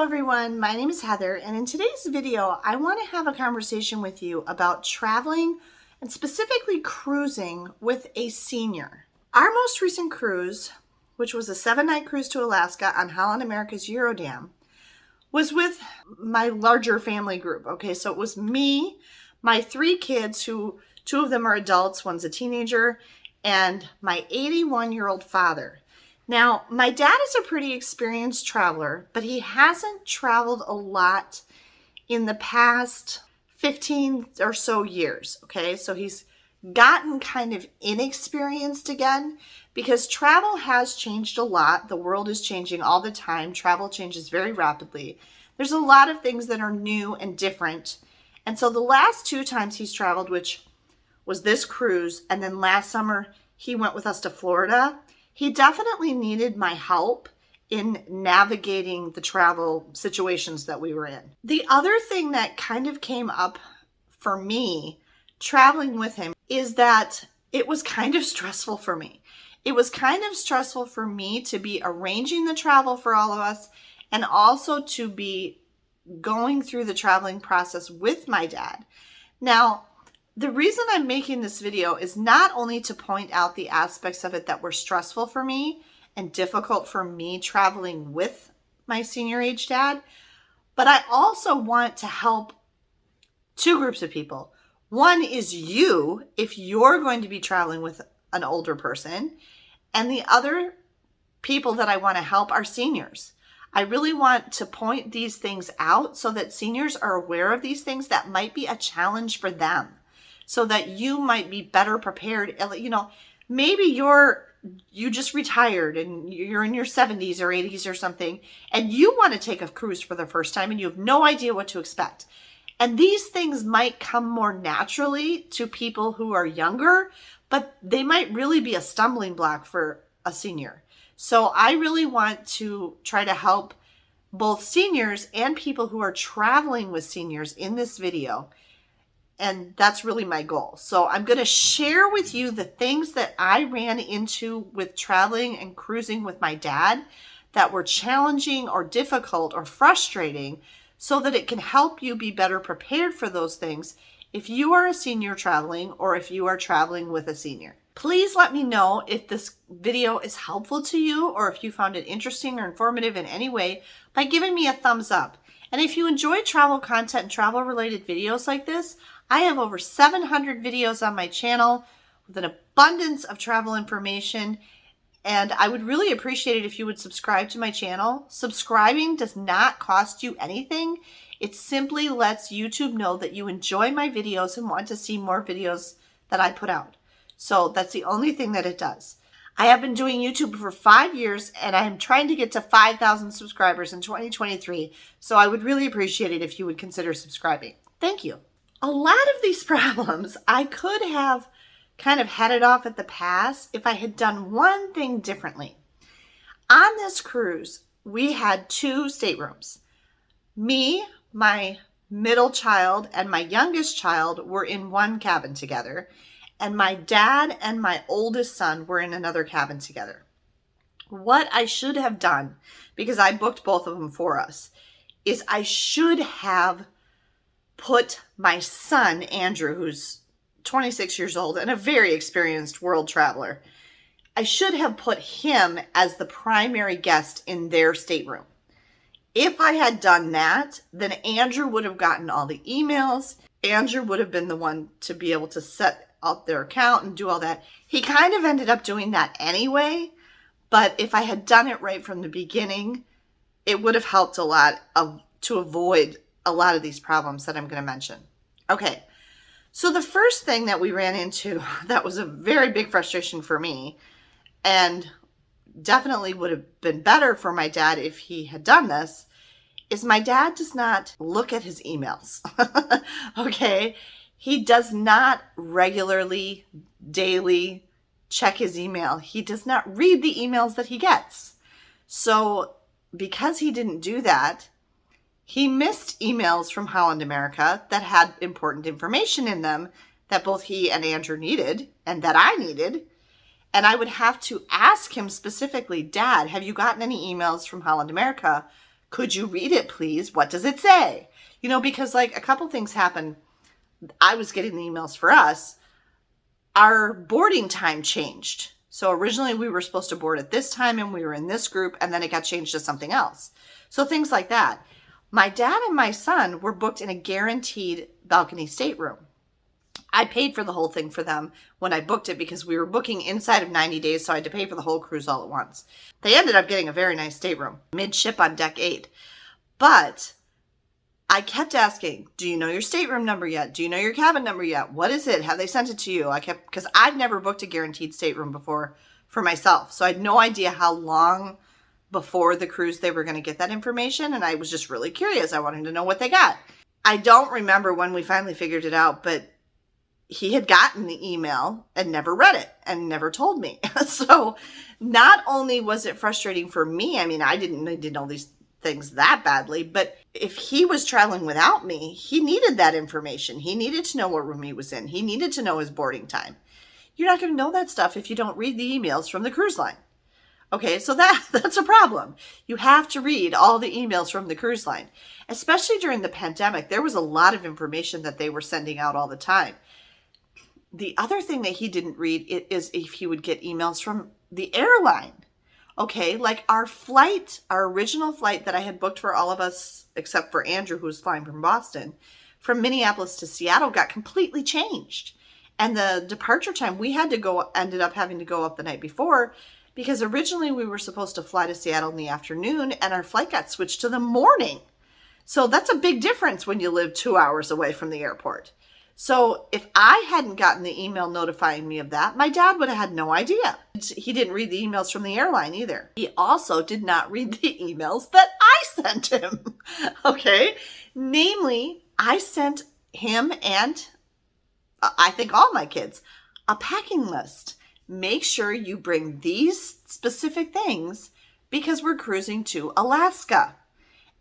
everyone, my name is Heather, and in today's video I want to have a conversation with you about traveling and specifically cruising with a senior. Our most recent cruise, which was a 7-night cruise to Alaska on Holland America's Eurodam, was with my larger family group. Okay, so it was me, my 3 kids, who 2 of them are adults, one's a teenager, and my 81-year-old father. Now, my dad is a pretty experienced traveler, but he hasn't traveled a lot in the past 15 or so years, okay? So he's gotten kind of inexperienced again because travel has changed a lot. The world is changing all the time. Travel changes very rapidly. There's a lot of things that are new and different. And so the last 2 times he's traveled, which was this cruise, and then last summer he went with us to Florida, he definitely needed my help in navigating the travel situations that we were in. The other thing that kind of came up for me traveling with him is that it was kind of stressful for me. It was kind of stressful for me to be arranging the travel for all of us and also to be going through the traveling process with my dad. Now, the reason I'm making this video is not only to point out the aspects of it that were stressful for me and difficult for me traveling with my senior age dad, but I also want to help 2 groups of people. One is you, if you're going to be traveling with an older person, and the other people that I want to help are seniors. I really want to point these things out so that seniors are aware of these things that might be a challenge for them, so that you might be better prepared. You know, maybe you just retired and you're in your 70s or 80s or something, and you want to take a cruise for the first time and you have no idea what to expect. And these things might come more naturally to people who are younger, but they might really be a stumbling block for a senior. So I really want to try to help both seniors and people who are traveling with seniors in this video. And that's really my goal. So I'm going to share with you the things that I ran into with traveling and cruising with my dad that were challenging or difficult or frustrating, so that it can help you be better prepared for those things if you are a senior traveling or if you are traveling with a senior. Please let me know if this video is helpful to you or if you found it interesting or informative in any way by giving me a thumbs up. And if you enjoy travel content and travel related videos like this, I have over 700 videos on my channel with an abundance of travel information, and I would really appreciate it if you would subscribe to my channel. Subscribing does not cost you anything. It simply lets YouTube know that you enjoy my videos and want to see more videos that I put out. So that's the only thing that it does. I have been doing YouTube for 5 years, and I'm trying to get to 5,000 subscribers in 2023. So I would really appreciate it if you would consider subscribing. Thank you. A lot of these problems I could have kind of headed off at the pass if I had done one thing differently. On this cruise, we had 2 staterooms. Me, my middle child, and my youngest child were in one cabin together, and my dad and my oldest son were in another cabin together. What I should have done, because I booked both of them for us, is I should have put my son, Andrew, who's 26 years old and a very experienced world traveler, I should have put him as the primary guest in their stateroom. If I had done that, then Andrew would have gotten all the emails. Andrew would have been the one to be able to set up their account and do all that. He kind of ended up doing that anyway, but if I had done it right from the beginning, it would have helped a lot to avoid a lot of these problems that I'm going to mention. Okay, so the first thing that we ran into that was a very big frustration for me, and definitely would have been better for my dad if he had done this, is my dad does not look at his emails. Okay, he does not regularly, daily check his email. He does not read the emails that he gets. So because he didn't do that, he missed emails from Holland America that had important information in them that both he and Andrew needed and that I needed. And I would have to ask him specifically, Dad, have you gotten any emails from Holland America Could you read it, please? What does it say? You know, because like a couple things happened. I was getting the emails for us. Our boarding time changed. So originally we were supposed to board at this time and we were in this group, and then it got changed to something else. So things like that. My dad and my son were booked in a guaranteed balcony stateroom. I paid for the whole thing for them when I booked it because we were booking inside of 90 days, so I had to pay for the whole cruise all at once. They ended up getting a very nice stateroom, midship on deck 8. But I kept asking, do you know your stateroom number yet? Do you know your cabin number yet? What is it? Have they sent it to you? Because I've never booked a guaranteed stateroom before for myself. So I had no idea how long before the cruise they were going to get that information. And I was just really curious. I wanted to know what they got. I don't remember when we finally figured it out, but he had gotten the email and never read it and never told me. So not only was it frustrating for me, I mean, I didn't need to know these things that badly, but if he was traveling without me, he needed that information. He needed to know what room he was in. He needed to know his boarding time. You're not going to know that stuff if you don't read the emails from the cruise line. Okay, so that's a problem. You have to read all the emails from the cruise line. Especially during the pandemic, there was a lot of information that they were sending out all the time. The other thing that he didn't read is if he would get emails from the airline. Okay, like our original flight that I had booked for all of us, except for Andrew, who was flying from Boston, from Minneapolis to Seattle got completely changed. And the departure time, ended up having to go up the night before because originally we were supposed to fly to Seattle in the afternoon and our flight got switched to the morning. So that's a big difference when you live 2 hours away from the airport. So if I hadn't gotten the email notifying me of that, my dad would have had no idea. He didn't read the emails from the airline either. He also did not read the emails that I sent him. Okay. Namely, I sent him and I think all my kids a packing list. Make sure you bring these specific things because we're cruising to Alaska.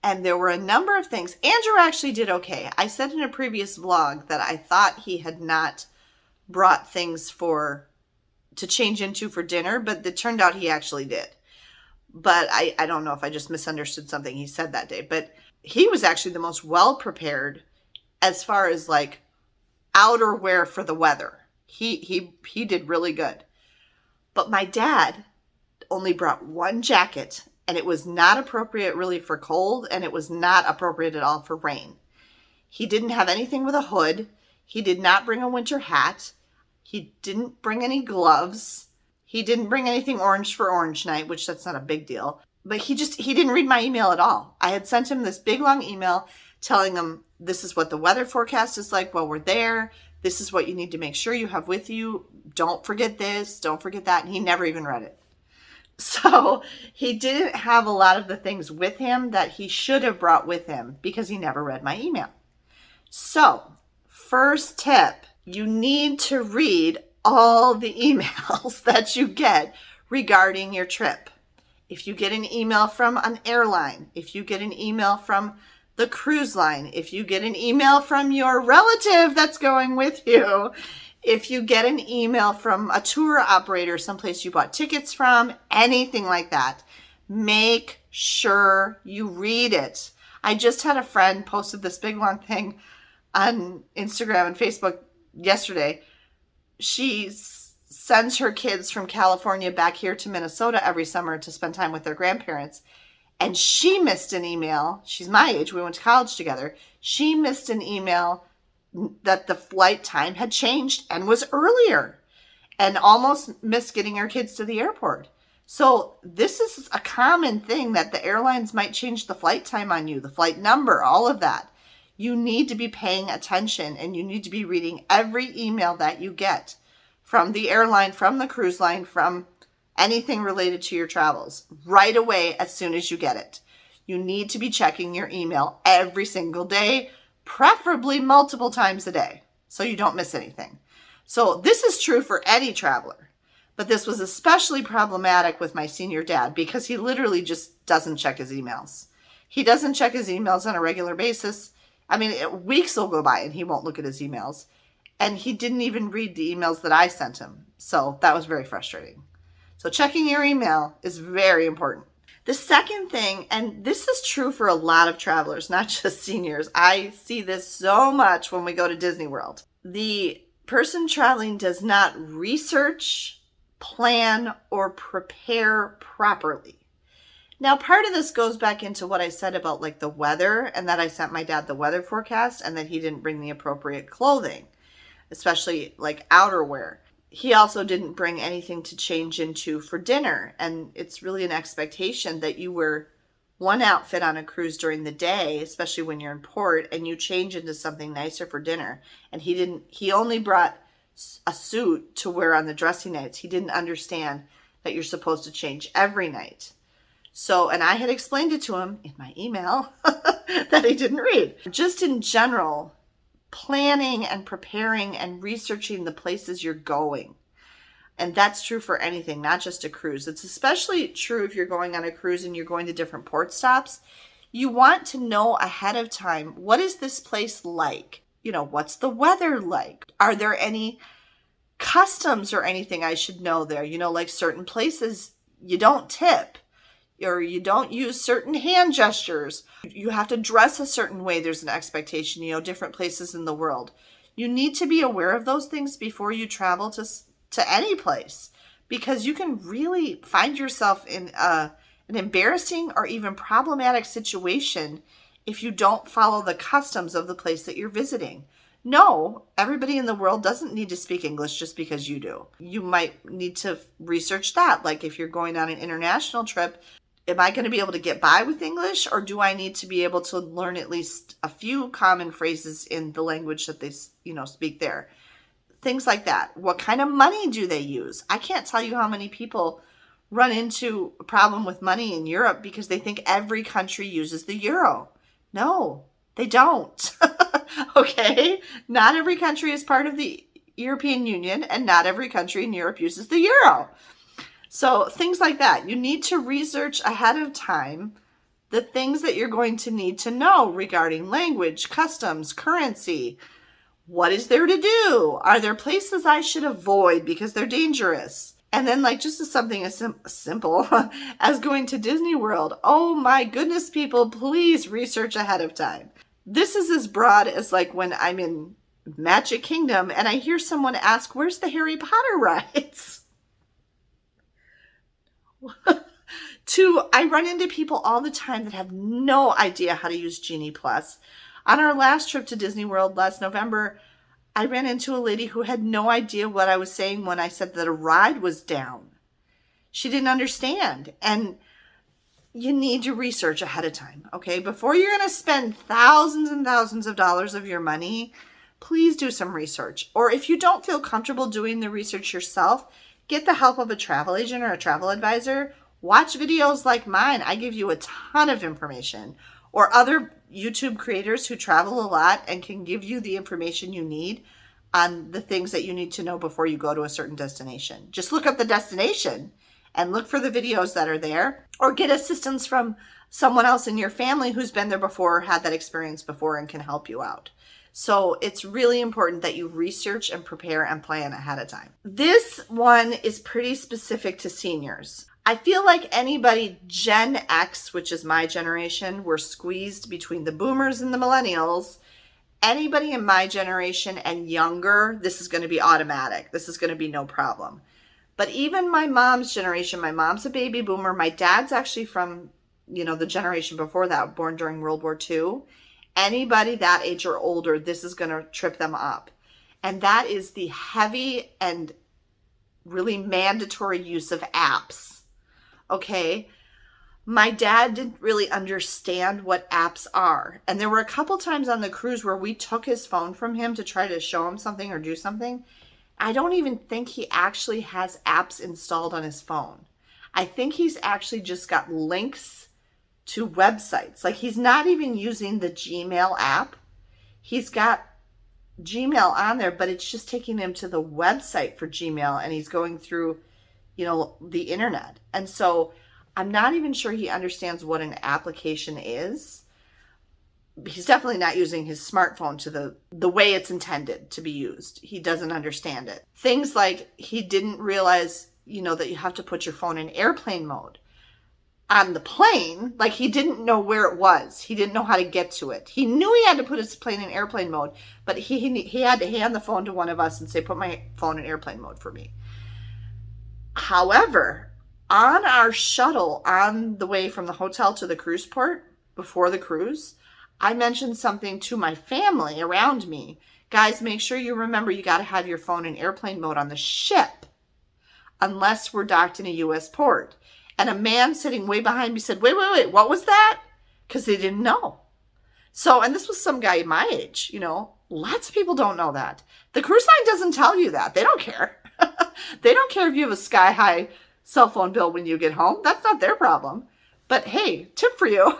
And there were a number of things. Andrew actually did okay. I said in a previous vlog that I thought he had not brought things to change into for dinner, but it turned out he actually did. But I don't know if I just misunderstood something he said that day. But he was actually the most well-prepared as far as like outerwear for the weather. He did really good. But my dad only brought one jacket, and it was not appropriate really for cold, and it was not appropriate at all for rain. He didn't have anything with a hood. He did not bring a winter hat. He didn't bring any gloves. He didn't bring anything orange for orange night, which that's not a big deal. But he didn't read my email at all. I had sent him this big long email telling him this is what the weather forecast is like while we're there. This is what you need to make sure you have with you. Don't forget this. Don't forget that. And he never even read it. So he didn't have a lot of the things with him that he should have brought with him because he never read my email. So first tip, you need to read all the emails that you get regarding your trip. If you get an email from an airline, if you get an email from the cruise line, if you get an email from your relative that's going with you, if you get an email from a tour operator, someplace you bought tickets from, anything like that, make sure you read it. I just had a friend posted this big long thing on Instagram and Facebook yesterday. She sends her kids from California back here to Minnesota every summer to spend time with their grandparents. And she missed an email. She's my age. We went to college together. She missed an email that the flight time had changed and was earlier and almost missed getting her kids to the airport. So this is a common thing that the airlines might change the flight time on you, the flight number, all of that. You need to be paying attention and you need to be reading every email that you get from the airline, from the cruise line, from anything related to your travels right away as soon as you get it. You need to be checking your email every single day, preferably multiple times a day, so you don't miss anything. So this is true for any traveler, but this was especially problematic with my senior dad because he literally just doesn't check his emails. He doesn't check his emails on a regular basis. I mean, weeks will go by and he won't look at his emails. And he didn't even read the emails that I sent him. So that was very frustrating. So checking your email is very important. The second thing, and this is true for a lot of travelers, not just seniors. I see this so much when we go to Disney World. The person traveling does not research, plan, or prepare properly. Now, part of this goes back into what I said about like the weather, and that I sent my dad the weather forecast and that he didn't bring the appropriate clothing, especially like outerwear. He also didn't bring anything to change into for dinner. And it's really an expectation that you wear one outfit on a cruise during the day, especially when you're in port, and you change into something nicer for dinner. And he only brought a suit to wear on the dressy nights. He didn't understand that you're supposed to change every night. So, and I had explained it to him in my email that he didn't read. Just in general, planning and preparing and researching the places you're going. And that's true for anything, not just a cruise. It's especially true if you're going on a cruise and you're going to different port stops. You want to know ahead of time, what is this place like? You know, what's the weather like? Are there any customs or anything I should know there? You know, like certain places you don't tip, or you don't use certain hand gestures. You have to dress a certain way. There's an expectation, you know, different places in the world. You need to be aware of those things before you travel to any place, because you can really find yourself in an embarrassing or even problematic situation if you don't follow the customs of the place that you're visiting. No, everybody in the world doesn't need to speak English just because you do. You might need to research that. Like if you're going on an international trip, am I going to be able to get by with English, or do I need to be able to learn at least a few common phrases in the language that they, you know, speak there? Things like that. What kind of money do they use? I can't tell you how many people run into a problem with money in Europe because they think every country uses the euro. No, they don't. Okay? Not every country is part of the European Union, and not every country in Europe uses the euro. So things like that. You need to research ahead of time the things that you're going to need to know regarding language, customs, currency. What is there to do? Are there places I should avoid because they're dangerous? And then like just as something as simple as going to Disney World. Oh my goodness, people, please research ahead of time. This is as broad as like when I'm in Magic Kingdom and I hear someone ask, where's the Harry Potter rides? I run into people all the time that have no idea how to use Genie Plus. On our last trip to Disney World last November, I ran into a lady who had no idea what I was saying when I said that a ride was down. She didn't understand. And you need to research ahead of time, okay? Before you're going to spend thousands and thousands of dollars of your money, please do some research. Or if you don't feel comfortable doing the research yourself, get the help of a travel agent or a travel advisor. Watch videos like mine. I give you a ton of information. Or other YouTube creators who travel a lot and can give you the information you need on the things that you need to know before you go to a certain destination. Just look up the destination and look for the videos that are there, or get assistance from someone else in your family who's been there before, had that experience before, and can help you out. So it's really important that you research and prepare and plan ahead of time. This one is pretty specific to seniors. I feel like anybody Gen X, which is my generation, we're squeezed between the boomers and the millennials. Anybody in my generation and younger, this is going to be automatic. This is going to be no problem. But even my mom's generation, my mom's a baby boomer. My dad's actually from, the generation before that, born during World War II. Anybody that age or older, this is going to trip them up. And that is the heavy and really mandatory use of apps. Okay? My dad didn't really understand what apps are. And there were a couple times on the cruise where we took his phone from him to try to show him something or do something. I don't even think he actually has apps installed on his phone. I think he's actually just got links to websites. Like, he's not even using the Gmail app. He's got Gmail on there, but it's just taking him to the website for Gmail, and he's going through, the internet. And so I'm not even sure he understands what an application is. He's definitely not using his smartphone to the way it's intended to be used. He doesn't understand it. Things like he didn't realize, that you have to put your phone in airplane mode. on the plane, like he didn't know where it was. He didn't know how to get to it. He knew he had to put his plane in airplane mode, but he had to hand the phone to one of us and say, put my phone in airplane mode for me. However, on our shuttle on the way from the hotel to the cruise port before the cruise, I mentioned something to my family around me. Guys, make sure you remember you got to have your phone in airplane mode on the ship unless we're docked in a U.S. port. And a man sitting way behind me said, wait, what was that? Because they didn't know. So, and this was some guy my age, you know, lots of people don't know that. The cruise line doesn't tell you that. They don't care. They don't care if you have a sky-high cell phone bill when you get home. That's not their problem. But hey, tip for you.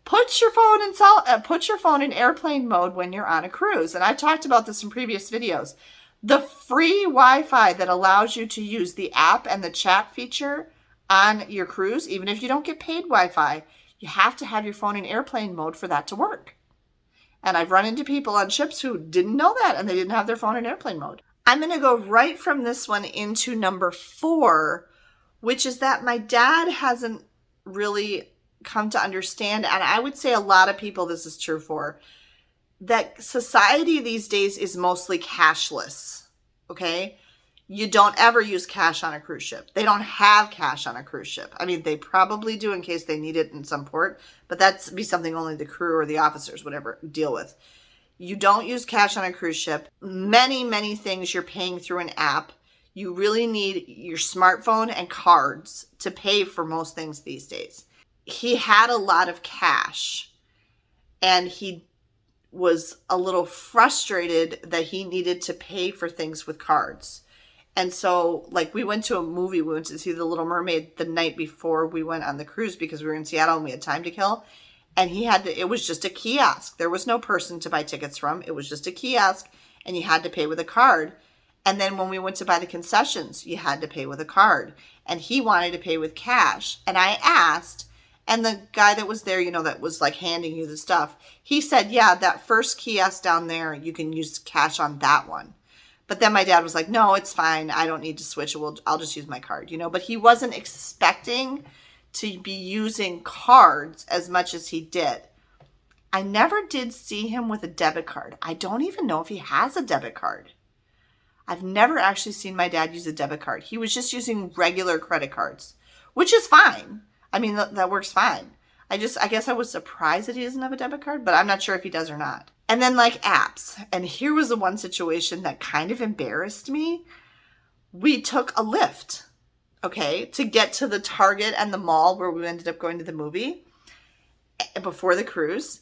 Put your phone in airplane mode when you're on a cruise. And I've talked about this in previous videos. The free Wi-Fi that allows you to use the app and the chat feature on your cruise, even if you don't get paid Wi-Fi, you have to have your phone in airplane mode for that to work. And I've run into people on ships who didn't know that and they didn't have their phone in airplane mode. I'm going to go right from this one into number 4, which is that my dad hasn't really come to understand, and I would say a lot of people this is true for, that society these days is mostly cashless, okay? You don't ever use cash on a cruise ship. They don't have cash on a cruise ship. I mean, they probably do in case they need it in some port, but that's be something only the crew or the officers would ever deal with. You don't use cash on a cruise ship. Many things you're paying through an app. You really need your smartphone and cards to pay for most things these days. He had a lot of cash and he was a little frustrated that he needed to pay for things with cards. And so, like, we went to a movie. We went to see The Little Mermaid the night before we went on the cruise because we were in Seattle and we had time to kill. And it was just a kiosk. There was no person to buy tickets from. It was just a kiosk and you had to pay with a card. And then when we went to buy the concessions, you had to pay with a card. And he wanted to pay with cash. And I asked, and the guy that was there, you know, that was like handing you the stuff, he said, yeah, that first kiosk down there, you can use cash on that one. But then my dad was like, no, it's fine. I don't need to switch. I'll just use my card, you know. But he wasn't expecting to be using cards as much as he did. I never did see him with a debit card. I don't even know if he has a debit card. I've never actually seen my dad use a debit card. He was just using regular credit cards, which is fine. I mean, that works fine. I guess I was surprised that he doesn't have a debit card, but I'm not sure if he does or not. And then like apps. And here was the one situation that kind of embarrassed me. We took a Lyft, okay, to get to the Target and the mall where we ended up going to the movie before the cruise.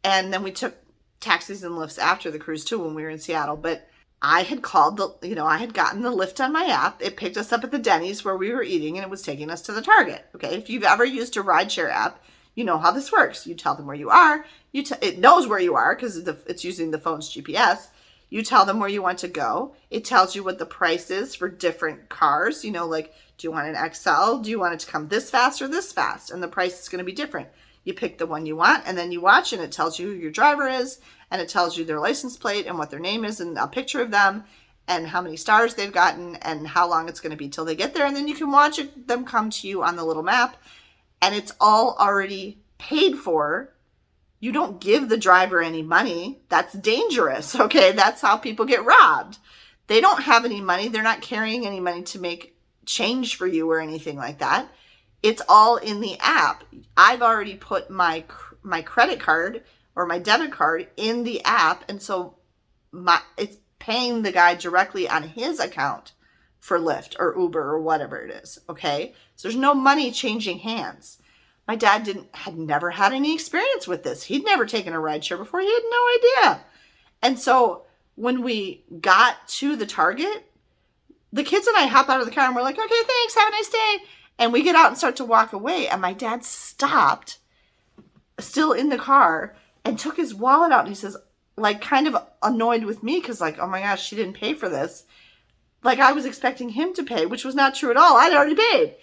And then we took taxis and Lyfts after the cruise too when we were in Seattle. But I had I had gotten the Lyft on my app. It picked us up at the Denny's where we were eating and it was taking us to the Target. Okay. If you've ever used a rideshare app, you know how this works. You tell them where you are. It knows where you are because it's using the phone's GPS. You tell them where you want to go. It tells you what the price is for different cars. You know, like, do you want an XL? Do you want it to come this fast or this fast? And the price is going to be different. You pick the one you want and then you watch and it tells you who your driver is and it tells you their license plate and what their name is and a picture of them and how many stars they've gotten and how long it's going to be till they get there. And then you can watch them come to you on the little map and it's all already paid for. You don't give the driver any money. That's dangerous. Okay. That's how people get robbed. They don't have any money. They're not carrying any money to make change for you or anything like that. It's all in the app. I've already put my credit card or my debit card in the app. And so it's paying the guy directly on his account for Lyft or Uber or whatever it is. Okay. So there's no money changing hands. My dad had never had any experience with this. He'd never taken a rideshare before. He had no idea. And so when we got to the Target, the kids and I hop out of the car and we're like, okay, thanks. Have a nice day. And we get out and start to walk away. And my dad stopped, still in the car, and took his wallet out. And he says, like, kind of annoyed with me because, like, oh my gosh, she didn't pay for this. Like, I was expecting him to pay, which was not true at all. I'd already paid.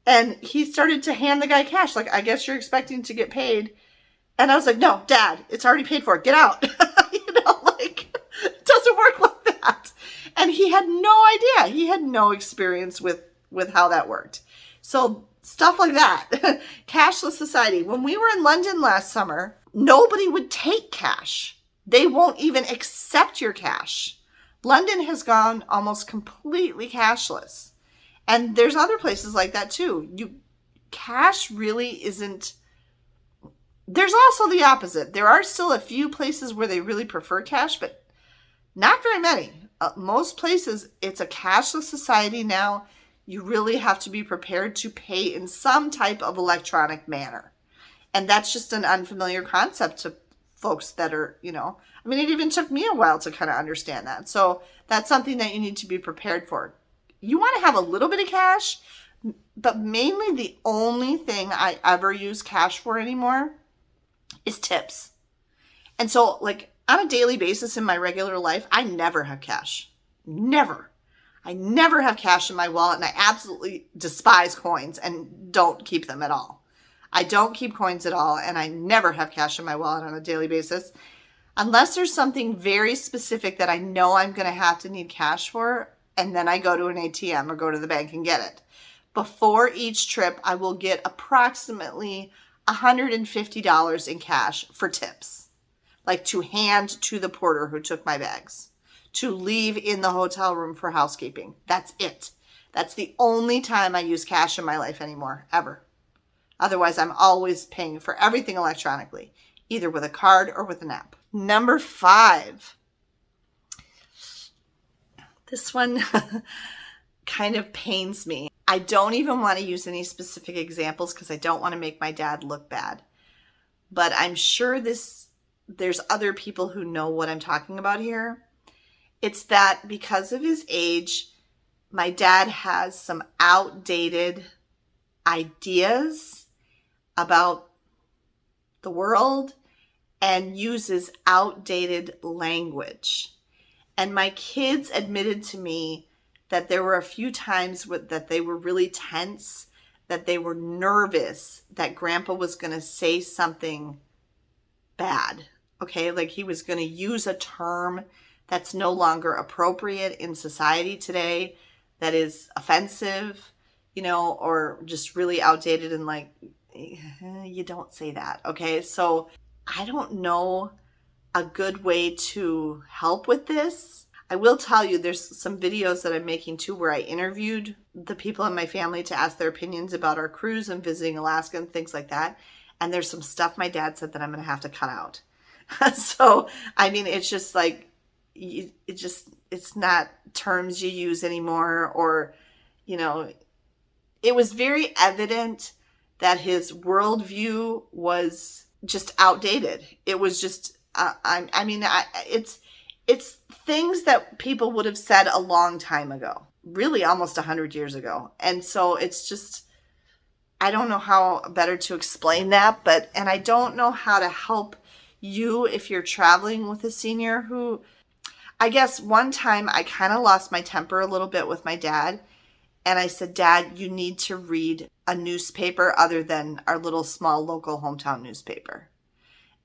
And he started to hand the guy cash. Like, I guess you're expecting to get paid. And I was like, no, Dad, it's already paid for. Get out. Like, it doesn't work like that. And he had no idea. He had no experience with how that worked. So stuff like that. Cashless Society. When we were in London last summer, nobody would take cash. They won't even accept your cash. London has gone almost completely cashless. And there's other places like that too. Cash really isn't. There's also the opposite. There are still a few places where they really prefer cash, but not very many. Most places, it's a cashless society now. You really have to be prepared to pay in some type of electronic manner. And that's just an unfamiliar concept to folks that are, I mean, it even took me a while to kind of understand that. So that's something that you need to be prepared for. You want to have a little bit of cash, but mainly the only thing I ever use cash for anymore is tips. And so like on a daily basis in my regular life, I never have cash. Never. I never have cash in my wallet, and I absolutely despise coins and don't keep them at all. I don't keep coins at all, and I never have cash in my wallet on a daily basis. Unless there's something very specific that I know I'm going to have to need cash for, and then I go to an ATM or go to the bank and get it. Before each trip, I will get approximately $150 in cash for tips, like to hand to the porter who took my bags, to leave in the hotel room for housekeeping. That's it. That's the only time I use cash in my life anymore, ever. Otherwise, I'm always paying for everything electronically, either with a card or with an app. Number 5. This one kind of pains me. I don't even want to use any specific examples because I don't want to make my dad look bad. But I'm sure there's other people who know what I'm talking about here. It's that because of his age, my dad has some outdated ideas about the world and uses outdated language. And my kids admitted to me that there were a few times that they were really tense, that they were nervous that Grandpa was going to say something bad. Okay, like he was going to use a term that's no longer appropriate in society today, that is offensive, or just really outdated and like, you don't say that. Okay, so I don't know a good way to help with this. I will tell you there's some videos that I'm making too where I interviewed the people in my family to ask their opinions about our cruise and visiting Alaska and things like that. And there's some stuff my dad said that I'm going to have to cut out. So, I mean, it's just like, it's not terms you use anymore, or, it was very evident that his worldview was just outdated. It was just, it's things that people would have said a long time ago, really almost 100 years ago. And so it's just, I don't know how better to explain that, and I don't know how to help you if you're traveling with a senior who, I guess one time I kind of lost my temper a little bit with my dad. And I said, Dad, you need to read a newspaper other than our little small local hometown newspaper.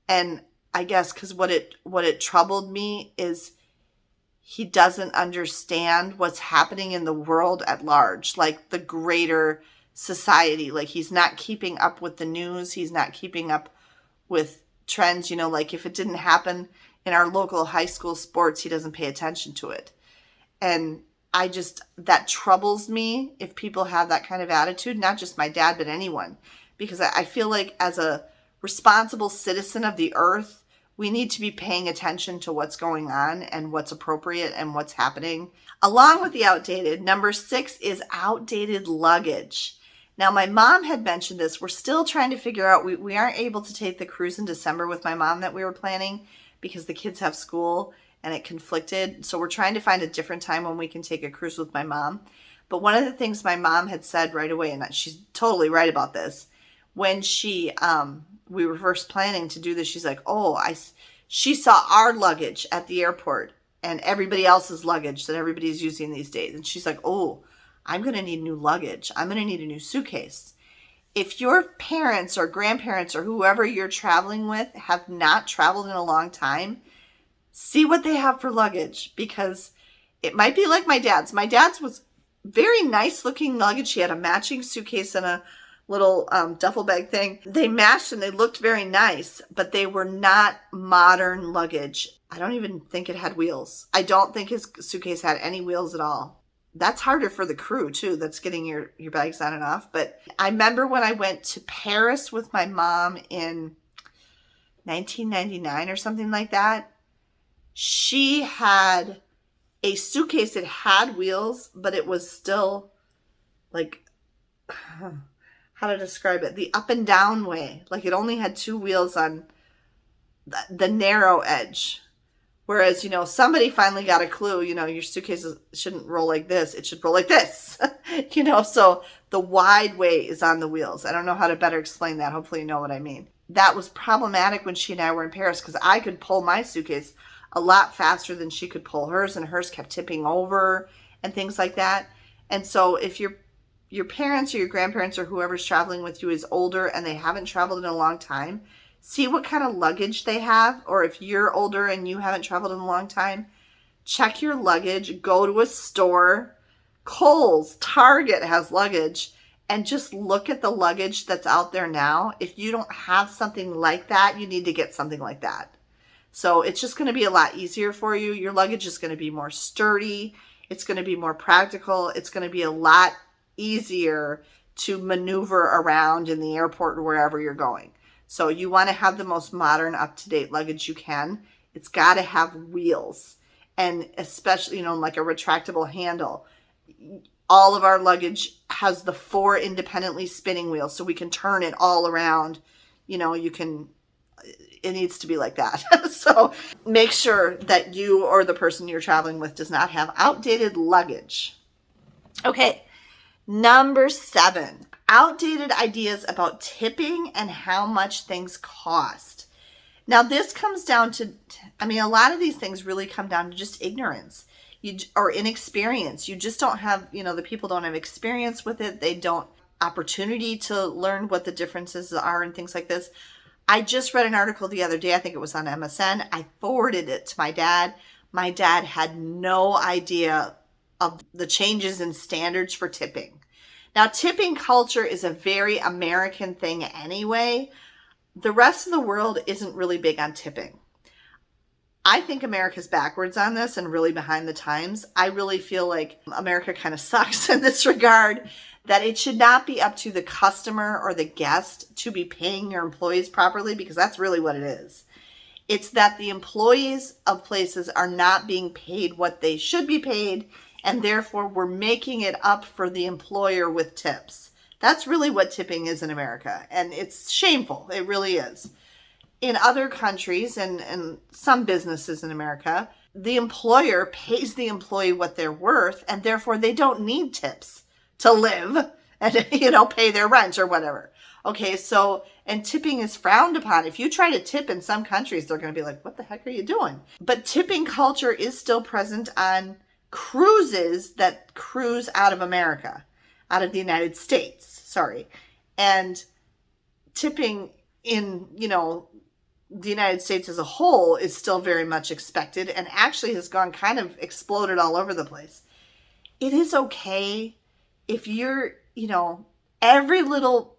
And I guess because what it troubled me is he doesn't understand what's happening in the world at large, like the greater society. Like he's not keeping up with the news. He's not keeping up with trends. Like if it didn't happen in our local high school sports, he doesn't pay attention to it. And that troubles me if people have that kind of attitude, not just my dad, but anyone, because I feel like as a responsible citizen of the earth, we need to be paying attention to what's going on and what's appropriate and what's happening. Along with the outdated, number 6 is outdated luggage. Now, my mom had mentioned this. We're still trying to figure out, we aren't able to take the cruise in December with my mom that we were planning because the kids have school and it conflicted. So we're trying to find a different time when we can take a cruise with my mom. But one of the things my mom had said right away, and she's totally right about this, when we were first planning to do this, she's like, she saw our luggage at the airport and everybody else's luggage that everybody's using these days. And she's like, I'm going to need new luggage. I'm going to need a new suitcase. If your parents or grandparents or whoever you're traveling with have not traveled in a long time, see what they have for luggage, because it might be like my dad's. My dad's was very nice looking luggage. He had a matching suitcase and little duffel bag thing. They matched and they looked very nice, but they were not modern luggage. I don't even think it had wheels. I don't think his suitcase had any wheels at all. That's harder for the crew too, that's getting your bags on and off. But I remember when I went to Paris with my mom in 1999 or something like that, she had a suitcase that had wheels, but it was still like, how to describe it, the up and down way. Like it only had two wheels on the narrow edge. Whereas, somebody finally got a clue, your suitcase shouldn't roll like this. It should roll like this, so the wide way is on the wheels. I don't know how to better explain that. Hopefully you know what I mean. That was problematic when she and I were in Paris because I could pull my suitcase a lot faster than she could pull hers, and hers kept tipping over and things like that. And so if your parents or your grandparents or whoever's traveling with you is older and they haven't traveled in a long time, see what kind of luggage they have. Or if you're older and you haven't traveled in a long time, check your luggage, go to a store. Kohl's, Target has luggage, and just look at the luggage that's out there now. If you don't have something like that, you need to get something like that. So it's just going to be a lot easier for you. Your luggage is going to be more sturdy. It's going to be more practical. It's going to be a lot easier to maneuver around in the airport or wherever you're going. So you want to have the most modern, up-to-date luggage you can. It's got to have wheels, and especially, like a retractable handle. All of our luggage has the 4 independently spinning wheels, so we can turn it all around. It needs to be like that. So make sure that you or the person you're traveling with does not have outdated luggage. Okay, number 7. Outdated ideas about tipping and how much things cost. Now, this comes down to, a lot of these things really come down to just ignorance or inexperience. You just don't have, the people don't have experience with it. They don't opportunity to learn what the differences are and things like this. I just read an article the other day. I think it was on MSN. I forwarded it to my dad. My dad had no idea of the changes in standards for tipping. Now, tipping culture is a very American thing anyway. The rest of the world isn't really big on tipping. I think America's backwards on this and really behind the times. I really feel like America kind of sucks in this regard, that it should not be up to the customer or the guest to be paying your employees properly, because that's really what it is. It's that the employees of places are not being paid what they should be paid, and therefore we're making it up for the employer with tips. That's really what tipping is in America, and it's shameful. It really is. In other countries and some businesses in America, the employer pays the employee what they're worth, and therefore they don't need tips to live and, pay their rent or whatever. Okay, so, and tipping is frowned upon. If you try to tip in some countries, they're going to be like, what the heck are you doing? But tipping culture is still present on cruises that cruise out of America, out of the United States, sorry. And tipping in, the United States as a whole is still very much expected and actually has gone kind of exploded all over the place. It is okay if you're, every little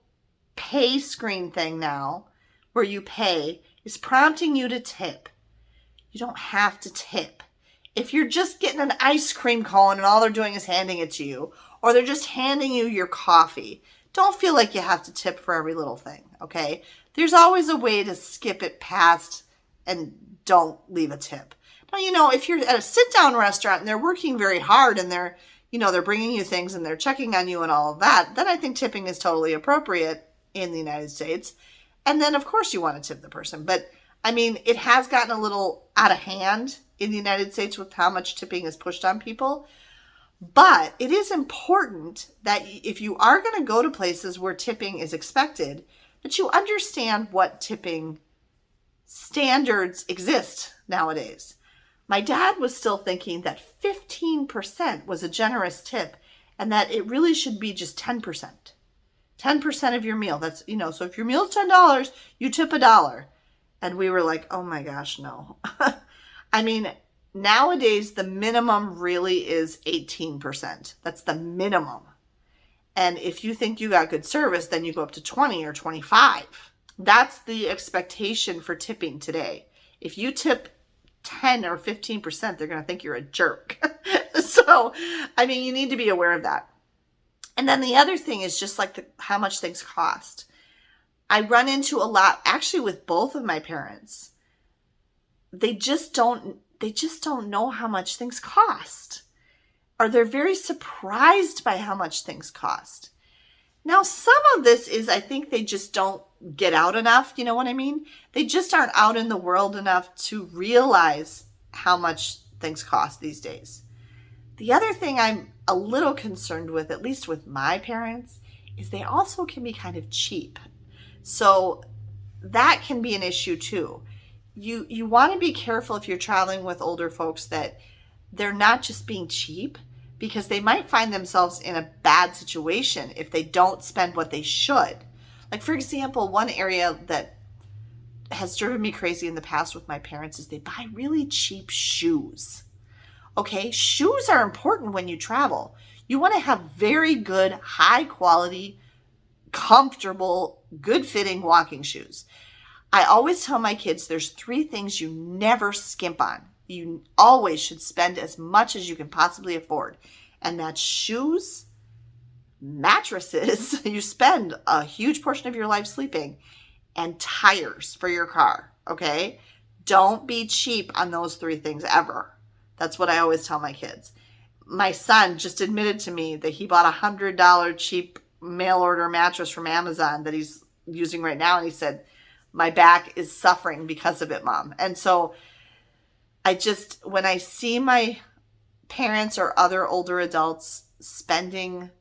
pay screen thing now where you pay is prompting you to tip. You don't have to tip. If you're just getting an ice cream cone and all they're doing is handing it to you, or they're just handing you your coffee, don't feel like you have to tip for every little thing, okay? There's always a way to skip it past and don't leave a tip. Now, if you're at a sit-down restaurant and they're working very hard and they're bringing you things and they're checking on you and all of that, then I think tipping is totally appropriate in the United States. And then, of course, you want to tip the person. But, it has gotten a little out of hand in the United States with how much tipping is pushed on people. But it is important that if you are going to go to places where tipping is expected, that you understand what tipping standards exist nowadays. My dad was still thinking that 15% was a generous tip and that it really should be just 10%. 10% of your meal. That's, so if your meal's $10, you tip $1. And we were like, oh my gosh, no. Nowadays the minimum really is 18%. That's the minimum. And if you think you got good service, then you go up to 20 or 25. That's the expectation for tipping today. If you tip 10 or 15%, they're going to think you're a jerk. So, I mean, you need to be aware of that. And then the other thing is just like how much things cost. I run into a lot, actually with both of my parents. They just don't know how much things cost. Or they're very surprised by how much things cost. Now, some of this is, I think they just don't get out enough. You know what I mean? They just aren't out in the world enough to realize how much things cost these days. The other thing I'm a little concerned with, at least with my parents, is they also can be kind of cheap. So that can be an issue too. You want to be careful if you're traveling with older folks that they're not just being cheap, because they might find themselves in a bad situation if they don't spend what they should. Like, for example, one area that has driven me crazy in the past with my parents is they buy really cheap shoes. Okay, shoes are important when you travel. You want to have very good, high quality, comfortable, good fitting walking shoes. I always tell my kids there's 3 things you never skimp on. You always should spend as much as you can possibly afford. And that's shoes, mattresses, you spend a huge portion of your life sleeping, and tires for your car, okay? Don't be cheap on those 3 things ever. That's what I always tell my kids. My son just admitted to me that he bought a $100 cheap mail order mattress from Amazon that he's using right now. And he said, my back is suffering because of it, Mom. And so when I see my parents or other older adults spending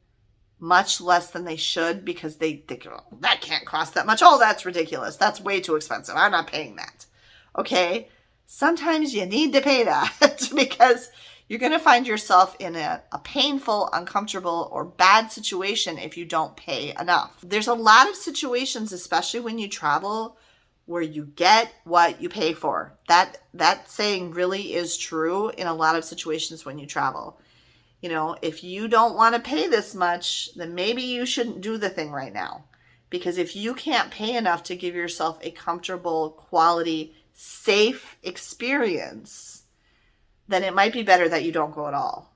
much less than they should because they think, oh, that can't cost that much. Oh, that's ridiculous. That's way too expensive. I'm not paying that. Okay. Sometimes you need to pay that because you're going to find yourself in a painful, uncomfortable, or bad situation if you don't pay enough. There's a lot of situations, especially when you travel, where you get what you pay for. That saying really is true in a lot of situations when you travel. You know, if you don't want to pay this much, then maybe you shouldn't do the thing right now. Because if you can't pay enough to give yourself a comfortable, quality, safe experience, then it might be better that you don't go at all.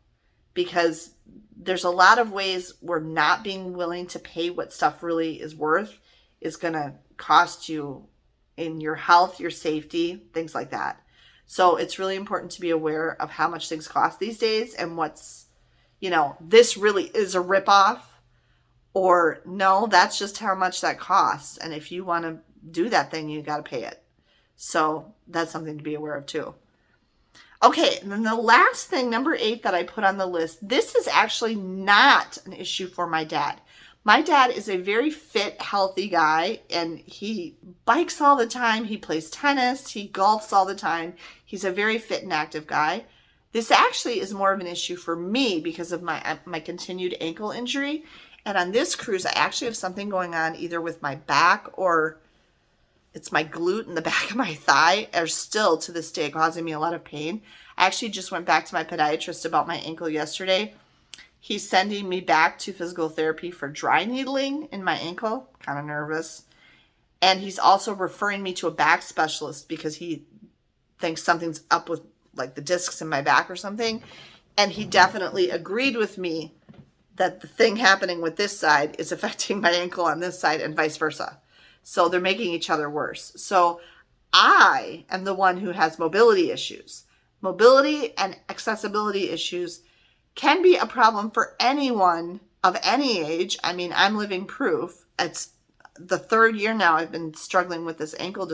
Because there's a lot of ways where not being willing to pay what stuff really is worth is going to cost you in your health, your safety, things like that. So it's really important to be aware of how much things cost these days and what's, this really is a ripoff, or no, that's just how much that costs. And if you want to do that thing, you got to pay it. So that's something to be aware of too. Okay, and then the last thing, number 8 that I put on the list, this is actually not an issue for my dad. My dad is a very fit, healthy guy, and he bikes all the time. He plays tennis. He golfs all the time. He's a very fit and active guy. This actually is more of an issue for me because of my continued ankle injury. And on this cruise, I actually have something going on either with my back or it's my glute and the back of my thigh are still to this day causing me a lot of pain. I actually just went back to my podiatrist about my ankle yesterday. He's sending me back to physical therapy for dry needling in my ankle. Kind of nervous. And he's also referring me to a back specialist because he thinks something's up with like the discs in my back or something. And he definitely agreed with me that the thing happening with this side is affecting my ankle on this side and vice versa. So they're making each other worse. So I am the one who has mobility issues. Mobility and accessibility issues can be a problem for anyone of any age. I mean, I'm living proof. It's the 3rd year now I've been struggling with this ankle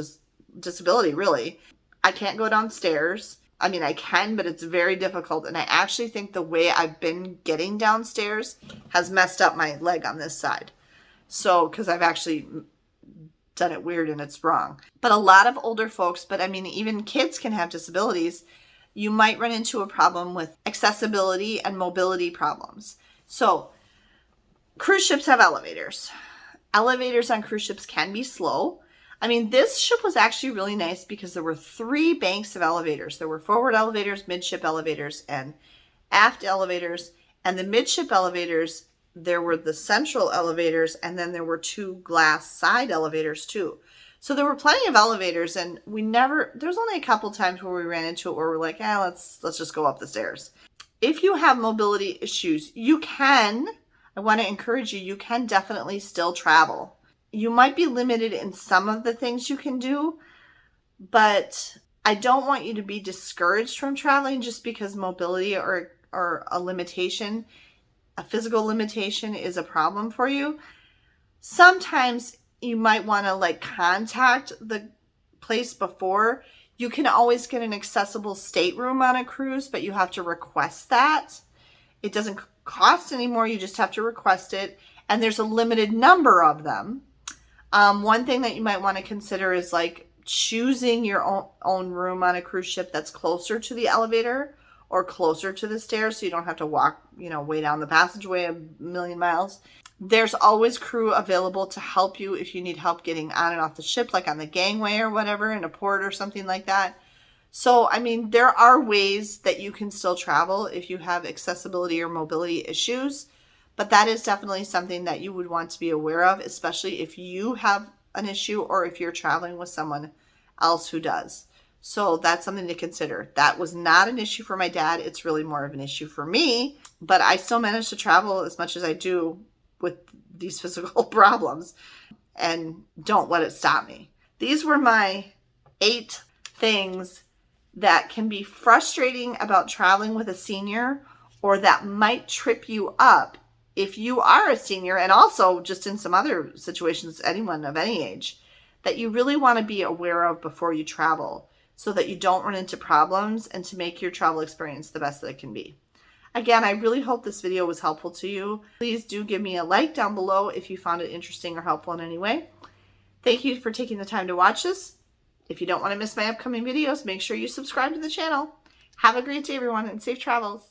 disability, really. I can't go downstairs. I mean, I can, but it's very difficult. And I actually think the way I've been getting downstairs has messed up my leg on this side. So, because I've actually done it weird and it's wrong. But a lot of older folks, but I mean, even kids can have disabilities. You might run into a problem with accessibility and mobility problems. So, cruise ships have elevators. Elevators on cruise ships can be slow. I mean, this ship was actually really nice because there were 3 banks of elevators. There were forward elevators, midship elevators, and aft elevators. And the midship elevators, there were the central elevators, and then there were 2 glass side elevators too. So there were plenty of elevators, and there's only a couple times where we ran into it where we're like, let's just go up the stairs. If you have mobility issues, I want to encourage you can definitely still travel. You might be limited in some of the things you can do, but I don't want you to be discouraged from traveling just because mobility or a limitation, a physical limitation, is a problem for you. Sometimes you might want to contact the place before. You can always get an accessible stateroom on a cruise, but you have to request that. It doesn't cost anymore. You just have to request it. And there's a limited number of them. One thing that you might want to consider is choosing your own room on a cruise ship that's closer to the elevator or closer to the stairs, so you don't have to walk, way down the passageway a million miles. There's always crew available to help you if you need help getting on and off the ship, like on the gangway or whatever, in a port or something like that. So, there are ways that you can still travel if you have accessibility or mobility issues, but that is definitely something that you would want to be aware of, especially if you have an issue or if you're traveling with someone else who does. So that's something to consider. That was not an issue for my dad. It's really more of an issue for me, but I still manage to travel as much as I do with these physical problems, and don't let it stop me. These were my 8 things that can be frustrating about traveling with a senior, or that might trip you up if you are a senior, and also just in some other situations, anyone of any age, that you really want to be aware of before you travel so that you don't run into problems and to make your travel experience the best that it can be. Again, I really hope this video was helpful to you. Please do give me a like down below if you found it interesting or helpful in any way. Thank you for taking the time to watch this. If you don't want to miss my upcoming videos, make sure you subscribe to the channel. Have a great day, everyone, and safe travels.